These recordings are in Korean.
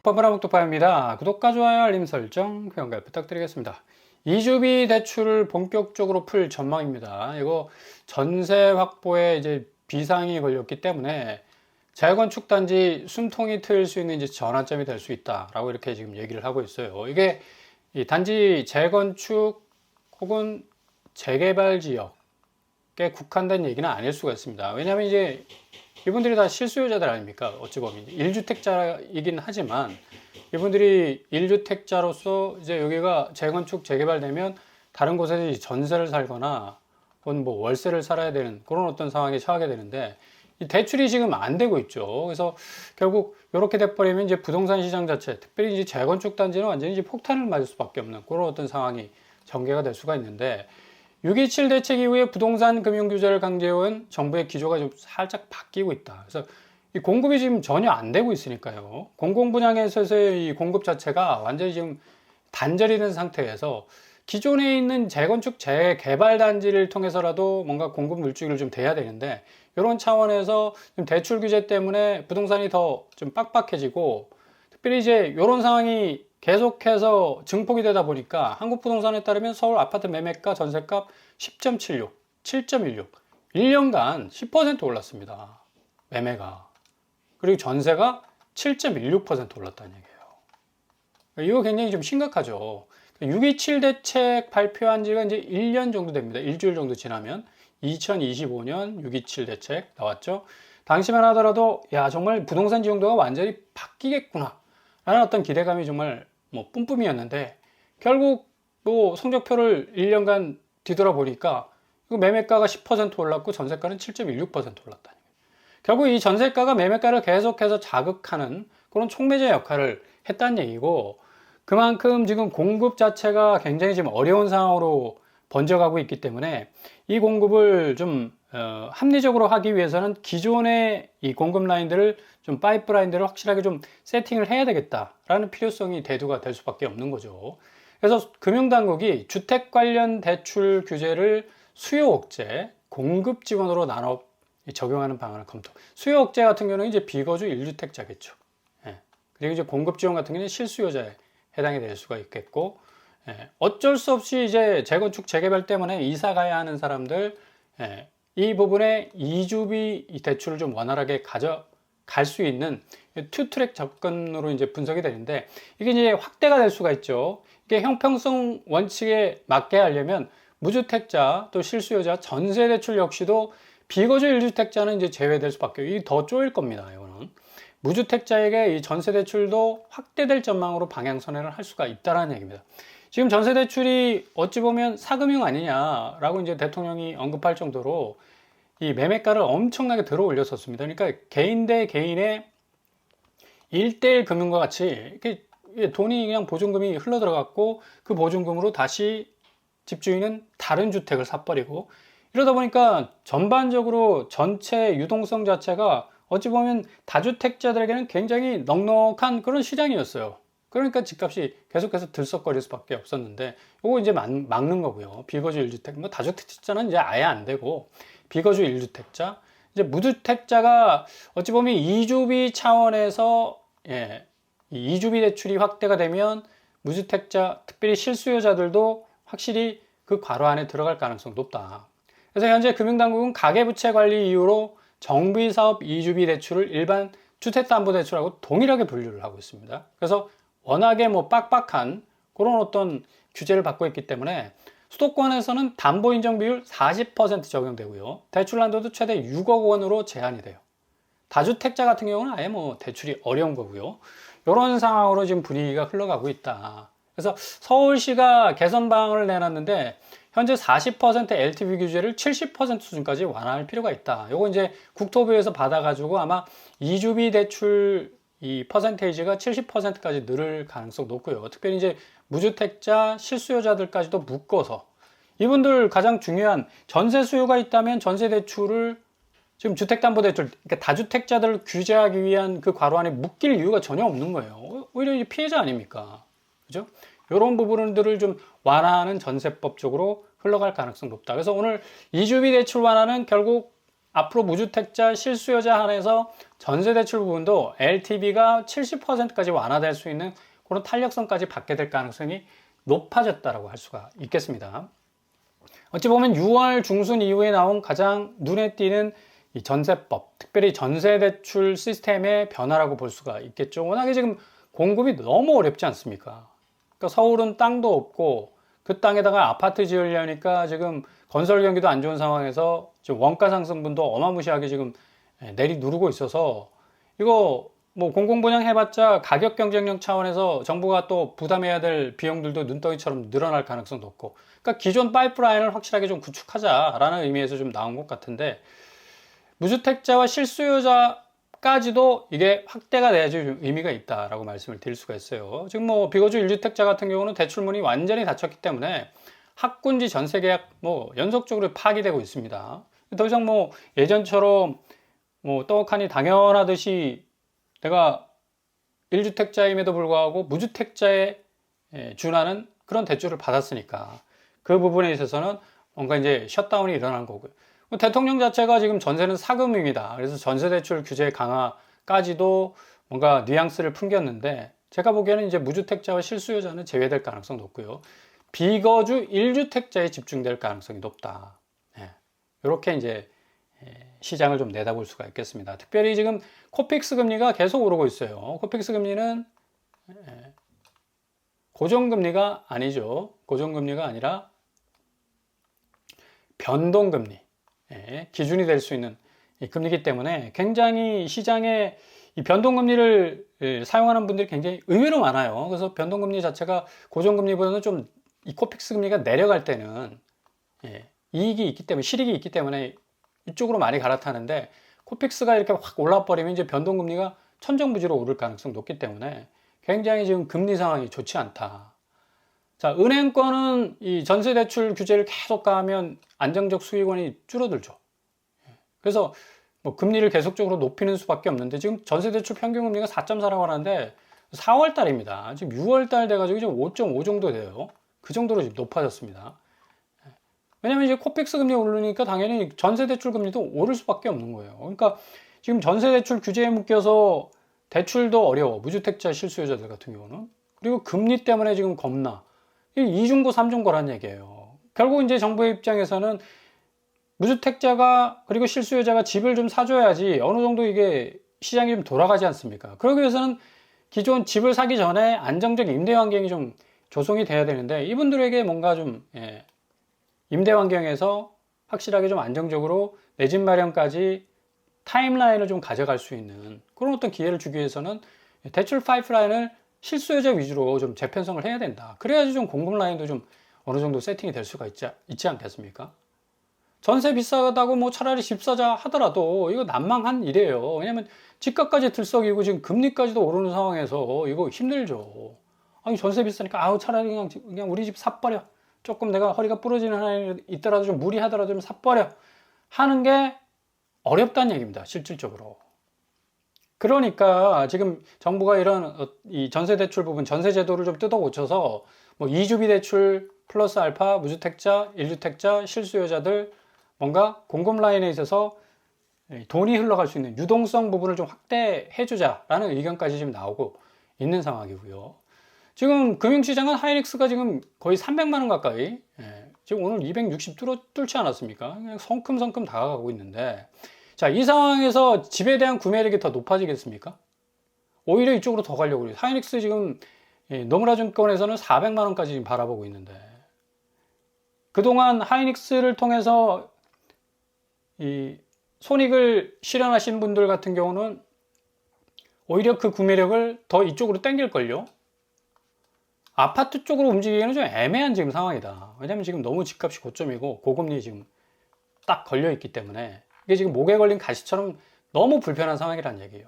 북파브라북독파입니다. 구독과 좋아요, 알림 설정, 회원가입 부탁드리겠습니다. 이주비 대출을 본격적으로 풀 전망입니다. 이거 전세 확보에 이제 비상이 걸렸기 때문에 재건축 단지 숨통이 트일 수 있는 이제 전환점이 될 수 있다라고 이렇게 지금 얘기를 하고 있어요. 이게 이 단지 재건축 혹은 재개발 지역에 국한된 얘기는 아닐 수가 있습니다. 왜냐하면 이제 이분들이 다 실수요자들 아닙니까? 어찌 보면 1주택자이긴 하지만 이분들이 1주택자로서 이제 여기가 재건축 재개발되면 다른 곳에서 전세를 살거나 혹은 뭐 월세를 살아야 되는 그런 어떤 상황에 처하게 되는데 이 대출이 지금 안 되고 있죠. 그래서 결국 이렇게 돼버리면 이제 부동산 시장 자체, 특별히 이제 재건축 단지는 완전히 이제 폭탄을 맞을 수밖에 없는 그런 어떤 상황이 전개가 될 수가 있는데 6.27 대책 이후에 부동산 금융 규제를 강제해온 정부의 기조가 좀 살짝 바뀌고 있다. 그래서 이 공급이 지금 전혀 안 되고 있으니까요. 공공분양에서의 이 공급 자체가 완전히 지금 단절이 된 상태에서 기존에 있는 재건축 재개발 단지를 통해서라도 뭔가 공급 물줄기를 좀 대야 되는데 이런 차원에서 좀 대출 규제 때문에 부동산이 더 좀 빡빡해지고 특별히 이제 이런 상황이 계속해서 증폭이 되다 보니까 한국 부동산에 따르면 서울 아파트 매매가 전세값 10.76, 7.16, 1년간 10% 올랐습니다. 매매가. 그리고 전세가 7.16% 올랐다는 얘기예요. 이거 굉장히 좀 심각하죠. 6.27 대책 발표한 지가 이제 1년 정도 됩니다. 일주일 정도 지나면 2025년 6.27 대책 나왔죠. 당시만 하더라도 야 정말 부동산 지형도가 완전히 바뀌겠구나 라는 어떤 기대감이 정말 뭐 뿜뿜이었는데 결국 뭐 성적표를 1년간 뒤돌아보니까 매매가가 10% 올랐고 전세가는 7.16% 올랐다는 거예요. 결국 이 전세가가 매매가를 계속해서 자극하는 그런 촉매제 역할을 했다는 얘기고 그만큼 지금 공급 자체가 굉장히 지금 어려운 상황으로 번져가고 있기 때문에 이 공급을 좀 합리적으로 하기 위해서는 기존의 이 공급 라인들을 좀 파이프라인들을 확실하게 좀 세팅을 해야 되겠다라는 필요성이 대두가 될 수밖에 없는 거죠. 그래서 금융당국이 주택 관련 대출 규제를 수요 억제, 공급 지원으로 나눠 적용하는 방안을 검토. 수요 억제 같은 경우는 이제 비거주 1주택자겠죠. 예. 그리고 이제 공급 지원 같은 경우는 실수요자에 해당이 될 수가 있겠고, 예. 어쩔 수 없이 이제 재건축 재개발 때문에 이사 가야 하는 사람들, 예. 이 부분에 이주비 대출을 좀 원활하게 가져갈 수 있는 투트랙 접근으로 이제 분석이 되는데 이게 이제 확대가 될 수가 있죠. 이게 형평성 원칙에 맞게 하려면 무주택자 또 실수요자 전세 대출 역시도 비거주 1주택자는 이제 제외될 수밖에 이게 더 쪼일 겁니다. 이거는 무주택자에게 이 전세 대출도 확대될 전망으로 방향 선회를 할 수가 있다라는 얘기입니다. 지금 전세 대출이 어찌 보면 사금융 아니냐라고 이제 대통령이 언급할 정도로 이 매매가를 엄청나게 들어 올렸었습니다. 그러니까 개인 대 개인의 1대1 금융과 같이 이렇게 돈이 그냥 보증금이 흘러 들어갔고 그 보증금으로 다시 집주인은 다른 주택을 사버리고 이러다 보니까 전반적으로 전체 유동성 자체가 어찌 보면 다주택자들에게는 굉장히 넉넉한 그런 시장이었어요. 그러니까 집값이 계속해서 들썩거릴 수밖에 없었는데 이거 이제 막는 거고요. 비거주 1주택, 뭐 다주택자는 이제 아예 안 되고 비거주 1주택자, 이제 무주택자가 어찌 보면 이주비 차원에서 예, 이 이주비 대출이 확대가 되면 무주택자, 특별히 실수요자들도 확실히 그 괄호 안에 들어갈 가능성이 높다. 그래서 현재 금융당국은 가계부채 관리 이유로 정비사업 이주비 대출을 일반 주택담보대출하고 동일하게 분류를 하고 있습니다. 그래서 워낙에 뭐 빡빡한 그런 어떤 규제를 받고 있기 때문에 수도권에서는 담보 인정 비율 40% 적용되고요. 대출 한도도 최대 6억 원으로 제한이 돼요. 다주택자 같은 경우는 아예 뭐 대출이 어려운 거고요. 이런 상황으로 지금 분위기가 흘러가고 있다. 그래서 서울시가 개선 방안을 내놨는데 현재 40% LTV 규제를 70% 수준까지 완화할 필요가 있다. 요거 이제 국토부에서 받아가지고 아마 이주비 대출 이 퍼센테이지가 70%까지 늘을 가능성 높고요. 특별히 이제 무주택자, 실수요자들까지도 묶어서 이분들 가장 중요한 전세 수요가 있다면 전세 대출을 지금 주택담보대출, 그러니까 다주택자들을 규제하기 위한 그 괄호 안에 묶일 이유가 전혀 없는 거예요. 오히려 이제 피해자 아닙니까? 그죠? 이런 부분들을 좀 완화하는 전세법 쪽으로 흘러갈 가능성 높다. 그래서 오늘 이주비 대출 완화는 결국 앞으로 무주택자 실수요자 한해서 전세대출 부분도 LTV가 70%까지 완화될 수 있는 그런 탄력성까지 받게 될 가능성이 높아졌다고 할 수가 있겠습니다. 어찌 보면 6월 중순 이후에 나온 가장 눈에 띄는 이 전세법, 특별히 전세대출 시스템의 변화라고 볼 수가 있겠죠. 워낙에 지금 공급이 너무 어렵지 않습니까? 그러니까 서울은 땅도 없고 그 땅에다가 아파트 지으려니까 지금 건설 경기도 안 좋은 상황에서 지금 원가 상승분도 어마무시하게 지금 내리 누르고 있어서 이거 뭐 공공분양 해봤자 가격 경쟁력 차원에서 정부가 또 부담해야 될 비용들도 눈덩이처럼 늘어날 가능성도 없고, 그러니까 기존 파이프라인을 확실하게 좀 구축하자라는 의미에서 좀 나온 것 같은데, 무주택자와 실수요자까지도 이게 확대가 돼야지 좀 의미가 있다라고 말씀을 드릴 수가 있어요. 지금 뭐 비거주 1주택자 같은 경우는 대출문이 완전히 닫혔기 때문에 학군지 전세계약 뭐 연속적으로 파기되고 있습니다. 더 이상 뭐 예전처럼 뭐 떡하니 당연하듯이 내가 1주택자임에도 불구하고 무주택자에 준하는 그런 대출을 받았으니까 그 부분에 있어서는 뭔가 이제 셧다운이 일어난 거고요. 대통령 자체가 지금 전세는 사금융이다. 그래서 전세대출 규제 강화까지도 뭔가 뉘앙스를 풍겼는데, 제가 보기에는 이제 무주택자와 실수요자는 제외될 가능성이 높고요. 비거주 1주택자에 집중될 가능성이 높다. 이렇게 이제 시장을 좀 내다볼 수가 있겠습니다. 특별히 지금 코픽스 금리가 계속 오르고 있어요. 코픽스 금리는 고정금리가 아니죠. 고정금리가 아니라 변동금리 기준이 될 수 있는 금리이기 때문에 굉장히 시장에 이 변동금리를 사용하는 분들이 굉장히 의외로 많아요. 그래서 변동금리 자체가 고정금리보다는 좀 이 코픽스 금리가 내려갈 때는 이익이 있기 때문에, 실익이 있기 때문에 이쪽으로 많이 갈아타는데, 코픽스가 이렇게 확 올라버리면 이제 변동금리가 천정부지로 오를 가능성이 높기 때문에 굉장히 지금 금리 상황이 좋지 않다. 자, 은행권은 이 전세대출 규제를 계속 가하면 안정적 수익원이 줄어들죠. 그래서 뭐 금리를 계속적으로 높이는 수밖에 없는데, 지금 전세대출 평균금리가 4.4라고 하는데 4월 달입니다. 지금 6월 달 돼가지고 지금 5.5 정도 돼요. 그 정도로 지금 높아졌습니다. 왜냐면 이제 코픽스 금리 오르니까 당연히 전세대출 금리도 오를 수밖에 없는 거예요. 그러니까 지금 전세대출 규제에 묶여서 대출도 어려워. 무주택자 실수요자들 같은 경우는. 그리고 금리 때문에 지금 겁나. 이중고, 삼중고란 얘기예요. 결국 이제 정부의 입장에서는 무주택자가 그리고 실수요자가 집을 좀 사줘야지 어느 정도 이게 시장이 좀 돌아가지 않습니까? 그러기 위해서는 기존 집을 사기 전에 안정적 임대 환경이 좀 조성이 돼야 되는데, 이분들에게 뭔가 좀 임대 환경에서 확실하게 좀 안정적으로 내 집 마련까지 타임라인을 좀 가져갈 수 있는 그런 어떤 기회를 주기 위해서는 대출 파이프라인을 실수요자 위주로 좀 재편성을 해야 된다. 그래야지 좀 공급 라인도 좀 어느 정도 세팅이 될 수가 있지 않겠습니까? 전세 비싸다고 뭐 차라리 집 사자 하더라도 이거 난망한 일이에요. 왜냐면 집값까지 들썩이고 지금 금리까지도 오르는 상황에서 이거 힘들죠. 아니 전세 비싸니까 아우 차라리 그냥 우리 집 사버려. 조금 내가 허리가 부러지는 한이 있더라도 좀 무리하더라도 좀 사버려 하는 게 어렵다는 얘기입니다. 실질적으로. 그러니까 지금 정부가 이런 이 전세대출 부분, 전세제도를 좀 뜯어 고쳐서 뭐 2주비 대출 플러스 알파 무주택자, 1주택자, 실수요자들 뭔가 공급 라인에 있어서 돈이 흘러갈 수 있는 유동성 부분을 좀 확대해 주자라는 의견까지 지금 나오고 있는 상황이고요. 지금 금융시장은 하이닉스가 지금 거의 300만 원 가까이, 지금 오늘 260 뚫지 않았습니까? 그냥 성큼성큼 다가가고 있는데, 자, 이 상황에서 집에 대한 구매력이 더 높아지겠습니까? 오히려 이쪽으로 더 가려고 그래요. 하이닉스 지금 노무라증권에서는 400만 원까지 지금 바라보고 있는데, 그동안 하이닉스를 통해서 이 손익을 실현하신 분들 같은 경우는 오히려 그 구매력을 더 이쪽으로 당길걸요? 아파트 쪽으로 움직이기에는 좀 애매한 지금 상황이다. 왜냐면 지금 너무 집값이 고점이고 고금리 지금 딱 걸려 있기 때문에 이게 지금 목에 걸린 가시처럼 너무 불편한 상황이라는 얘기예요.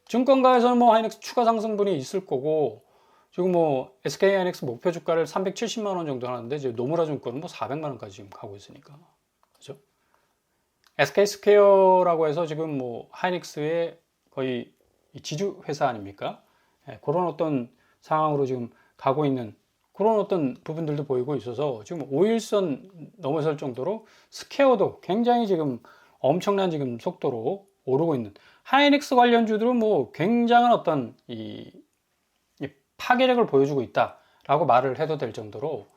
증권가에서는 뭐 하이닉스 추가 상승분이 있을 거고, 지금 뭐 SK 하이닉스 목표 주가를 370만 원 정도 하는데 지금 노무라 증권은 뭐 400만 원까지 지금 가고 있으니까. 그죠? SK 스퀘어라고 해서 지금 뭐 하이닉스의 거의 지주 회사 아닙니까? 그런 어떤 상황으로 지금 가고 있는 그런 어떤 부분들도 보이고 있어서 지금 5일선 넘어설 정도로 스퀘어도 굉장히 지금 엄청난 지금 속도로 오르고 있는 하이닉스 관련주들은 뭐 굉장한 어떤 이 파괴력을 보여주고 있다라고 말을 해도 될 정도로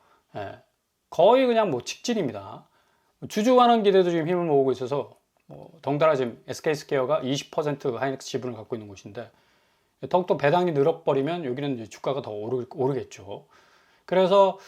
거의 그냥 뭐 직진입니다. 주주환원 기대도 지금 힘을 모으고 있어서 덩달아 지금 SK스퀘어가 20% 하이닉스 지분을 갖고 있는 곳인데 더욱더 배당이 늘어버리면 여기는 이제 주가가 더 오르겠죠. 그래서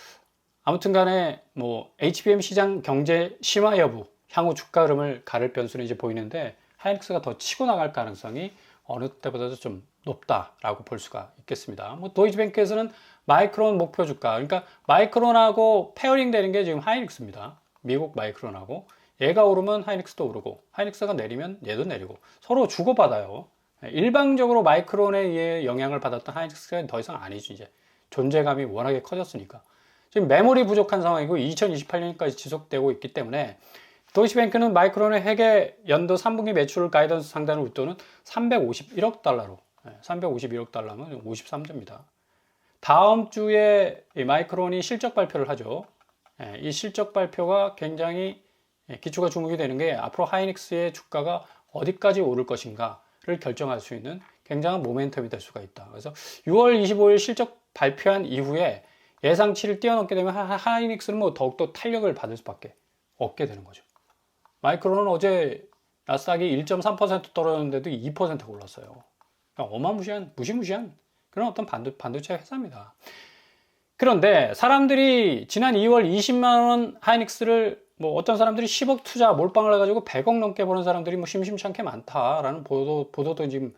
아무튼 간에 뭐 HBM 시장 경제 심화 여부, 향후 주가 흐름을 가를 변수는 이제 보이는데 하이닉스가 더 치고 나갈 가능성이 어느 때보다도 좀 높다라고 볼 수가 있겠습니다. 뭐 도이치뱅크에서는 마이크론 목표 주가, 그러니까 마이크론하고 페어링 되는 게 지금 하이닉스입니다. 미국 마이크론하고 얘가 오르면 하이닉스도 오르고 하이닉스가 내리면 얘도 내리고 서로 주고받아요. 일방적으로 마이크론에 의해 영향을 받았던 하이닉스가 더 이상 아니죠. 이제 존재감이 워낙에 커졌으니까. 지금 메모리 부족한 상황이고 2028년까지 지속되고 있기 때문에 도이치뱅크는 마이크론의 회계 연도 3분기 매출 가이던스 상단을 웃도는 351억 달러로 351억 달러면 53조입니다. 다음 주에 마이크론이 실적 발표를 하죠. 이 실적 발표가 굉장히 기초가 주목이 되는 게 앞으로 하이닉스의 주가가 어디까지 오를 것인가를 결정할 수 있는 굉장한 모멘텀이 될 수가 있다. 그래서 6월 25일 실적 발표한 이후에 예상치를 뛰어넘게 되면 하이닉스는 뭐 더욱더 탄력을 받을 수밖에 없게 되는 거죠. 마이크론은 어제 나스닥이 1.3% 떨어졌는데도 2%가 올랐어요. 어마무시한, 무시무시한 그런 어떤 반도체 회사입니다. 그런데 사람들이 지난 2월 20만 원 하이닉스를 뭐 어떤 사람들이 10억 투자 몰빵을 해가지고 100억 넘게 버는 사람들이 뭐 심심찮게 많다라는 보도도 지금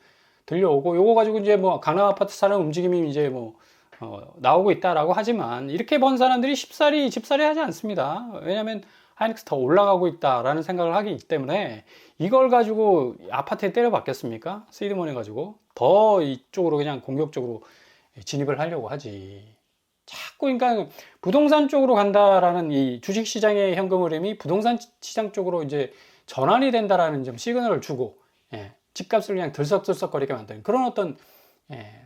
들려오고 요거 가지고 이제 뭐 강남 아파트 사는 움직임이 이제 뭐 나오고 있다라고 하지만 이렇게 번 사람들이 집살이 하지 않습니다. 왜냐하면 하이닉스 더 올라가고 있다라는 생각을 하기 때문에 이걸 가지고 아파트에 때려 박겠습니까? 시드머니 가지고 더 이쪽으로 그냥 공격적으로 진입을 하려고 하지. 자꾸 그러니까 부동산 쪽으로 간다라는 이 주식 시장의 현금 흐름이 부동산 시장 쪽으로 이제 전환이 된다라는 좀 시그널을 주고 집값을 그냥 들썩들썩거리게 만드는 그런 어떤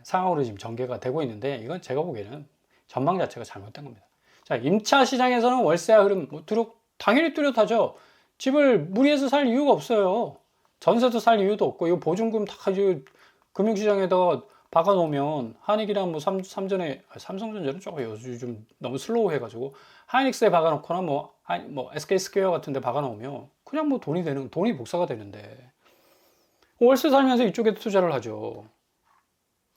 상황으로 지금 전개가 되고 있는데 이건 제가 보기에는 전망 자체가 잘못된 겁니다. 자, 임차 시장에서는 월세와 흐름 당연히 뚜렷하죠. 집을 무리해서 살 이유가 없어요. 전세도 살 이유도 없고 이거 보증금 다 금융시장에다가 박아놓으면 한익이랑 뭐 삼성전자는 조금 요즘 너무 슬로우 해가지고 하이닉스에 박아놓거나 뭐 SK스퀘어 같은데 박아놓으면 그냥 뭐 돈이 복사가 되는데 월세 살면서 이쪽에 투자를 하죠.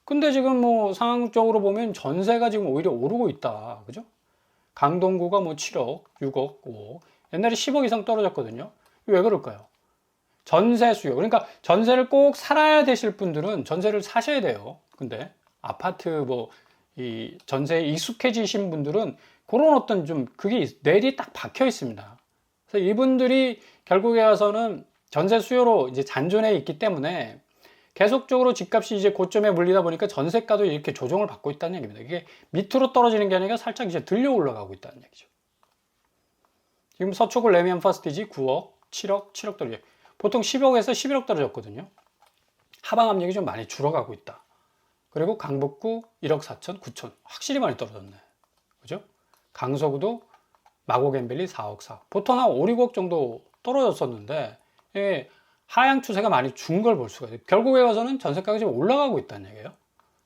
근데 지금 뭐 상황적으로 보면 전세가 지금 오히려 오르고 있다. 그죠? 강동구가 뭐 7억, 6억, 5억. 옛날에 10억 이상 떨어졌거든요. 왜 그럴까요? 전세 수요. 그러니까 전세를 꼭 살아야 되실 분들은 전세를 사셔야 돼요. 근데 아파트 이 전세에 익숙해지신 분들은 그런 어떤 좀 그게 뇌리에 딱 박혀 있습니다. 그래서 이분들이 결국에 와서는 전세 수요로 이제 잔존해 있기 때문에 계속적으로 집값이 이제 고점에 물리다 보니까 전세가도 이렇게 조정을 받고 있다는 얘기입니다. 이게 밑으로 떨어지는 게 아니라 살짝 이제 들려 올라가고 있다는 얘기죠. 지금 서초구 레미안 퍼스티지 9억, 7억, 7억 떨어져. 보통 10억에서 11억 떨어졌거든요. 하방 압력이 좀 많이 줄어가고 있다. 그리고 강북구 1억 4천, 9천. 확실히 많이 떨어졌네. 그죠? 강서구도 마곡앤밸리 4억 4. 보통 한 5, 6억 정도 떨어졌었는데, 하향 추세가 많이 준 걸 볼 수가 있어요. 결국에 와서는 전세가가 지금 올라가고 있다는 얘기예요.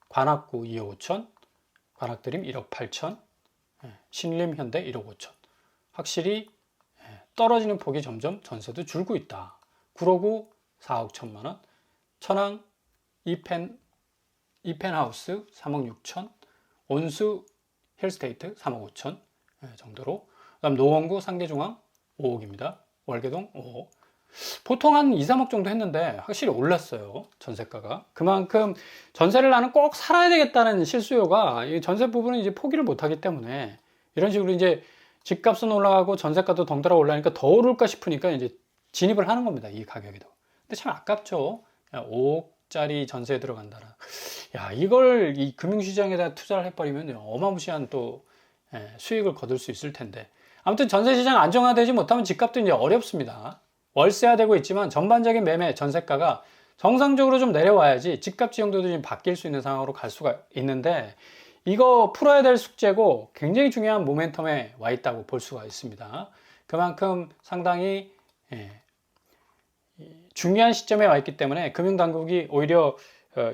관악구 2억 5천, 관악드림 1억 8천, 신림 현대 1억 5천. 확실히 떨어지는 폭이 점점 전세도 줄고 있다. 구로구 4억 1천만 원, 천안 2펜하우스 3억 6천, 온수 힐스테이트 3억 5천 정도로. 그다음 노원구 상계중앙 5억입니다. 월계동 5억. 보통 한 2, 3억 정도 했는데 확실히 올랐어요. 전세가가. 그만큼 전세를 나는 꼭 살아야 되겠다는 실수요가 이 전세 부분은 이제 포기를 못 하기 때문에 이런 식으로 이제 집값은 올라가고 전세가도 덩달아 올라가니까 더 오를까 싶으니까 이제 진입을 하는 겁니다. 이 가격에도. 근데 참 아깝죠. 5억짜리 전세에 들어간다라. 야, 이걸 이 금융시장에다 투자를 해버리면 어마무시한 또 수익을 거둘 수 있을 텐데. 아무튼 전세시장 안정화되지 못하면 집값도 이제 어렵습니다. 월세화되고 있지만 전반적인 매매 전세가가 정상적으로 좀 내려와야지 집값 지형도 좀 바뀔 수 있는 상황으로 갈 수가 있는데 이거 풀어야 될 숙제고 굉장히 중요한 모멘텀에 와 있다고 볼 수가 있습니다. 그만큼 상당히 중요한 시점에 와 있기 때문에 금융당국이 오히려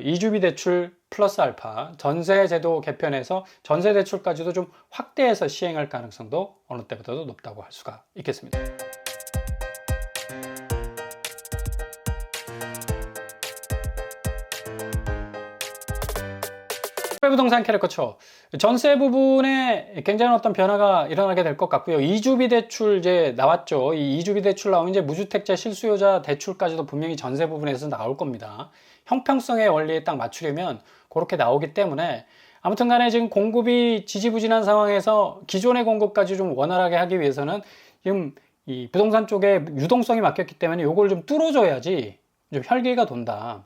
이주비 대출 플러스 알파 전세 제도 개편해서 전세 대출까지도 좀 확대해서 시행할 가능성도 어느 때보다도 높다고 할 수가 있겠습니다. 부동산 캐릭터처 전세 부분에 굉장히 어떤 변화가 일어나게 될 것 같고요. 이주비 대출 이제 나왔죠. 이 이주비 대출 나오면 이제 무주택자 실수요자 대출까지도 분명히 전세 부분에서 나올 겁니다. 형평성의 원리에 딱 맞추려면 그렇게 나오기 때문에 아무튼 간에 지금 공급이 지지부진한 상황에서 기존의 공급까지 좀 원활하게 하기 위해서는 지금 이 부동산 쪽에 유동성이 막혔기 때문에 이걸 좀 뚫어줘야지 좀 혈기가 돈다.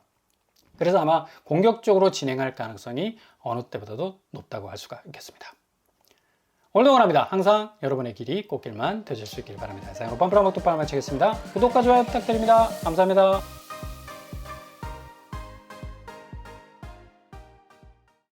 그래서 아마 공격적으로 진행할 가능성이 어느 때보다도 높다고 할 수가 있겠습니다. 오늘도 응원합니다. 항상 여러분의 길이 꽃길만 되실 수 있길 바랍니다. 이상으로 뻔뻔한 먹뚝방을 마치겠습니다. 구독과 좋아요 부탁드립니다. 감사합니다.